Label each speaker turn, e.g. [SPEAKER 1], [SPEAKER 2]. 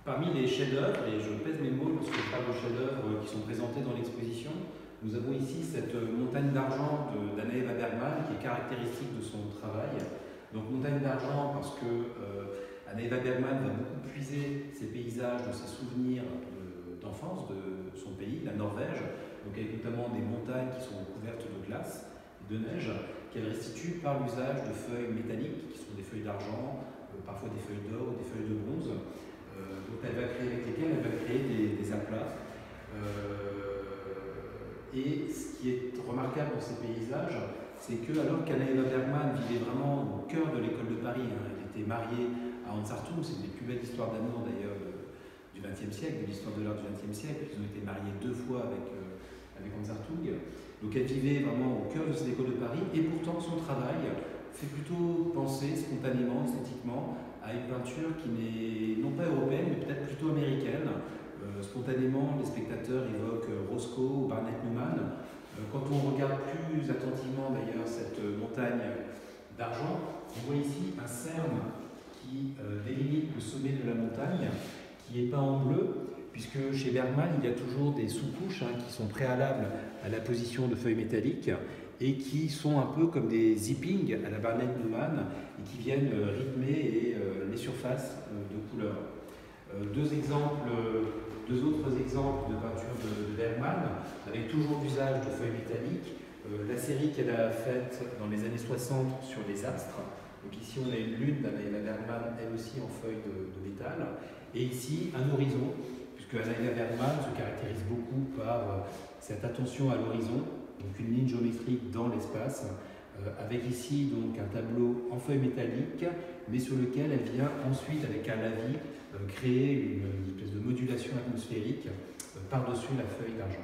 [SPEAKER 1] Parmi les chefs-d'œuvre, et je pèse mes mots lorsque je parle de chefs-d'œuvre qui sont présentés dans l'exposition, nous avons ici cette montagne d'argent d'Anna Eva Bergman qui est caractéristique de son travail. Donc montagne d'argent parce que Anna Eva Bergman va beaucoup puiser ses paysages dans ses souvenirs d'enfance de son pays, la Norvège, donc avec notamment des montagnes qui sont couvertes de glace et de neige, qu'elle restitue par l'usage de feuilles métalliques, qui sont des feuilles d'argent, parfois des feuilles d'or ou des feuilles de bronze. Donc avec lesquelles elle va créer des aplats. Et ce qui est remarquable dans ces paysages, c'est que alors qu'Anna Eva Bergman vivait vraiment au cœur de l'école de Paris, elle était mariée à Hans Hartung, c'est une des plus belles histoires d'amour d'ailleurs du XXe siècle, de l'histoire de l'art du XXe siècle, ils ont été mariés 2 fois avec Hans Hartung. Donc elle vivait vraiment au cœur de cette école de Paris, et pourtant son travail fait plutôt penser spontanément, esthétiquement, à une peinture qui n'est non pas européenne, mais peut-être plutôt américaine. Spontanément, les spectateurs évoquent Roscoe ou Barnett Newman. Quand on regarde plus attentivement d'ailleurs cette montagne d'argent, on voit ici un cerne qui délimite le sommet de la montagne, qui est peint en bleu, puisque chez Bergman, il y a toujours des sous-couches qui sont préalables à la position de feuilles métalliques et qui sont un peu comme des zippings à la Barnett Newman et qui viennent rythmer les surfaces de couleurs. Deux autres exemples de peinture de Bergman, avec toujours l'usage de feuilles métalliques. La série qu'elle a faite dans les années 60 sur les astres. Donc ici on a une lune d'Anna Eva Bergman, elle aussi en feuilles de métal. Et ici un horizon, puisque Anna Eva Bergman se caractérise beaucoup par cette attention à l'horizon, donc une ligne géométrique dans l'espace, avec ici donc un tableau en feuilles métalliques, mais sur lequel elle vient ensuite, avec un lavis, créer une espèce de modulation atmosphérique par-dessus la feuille d'argent.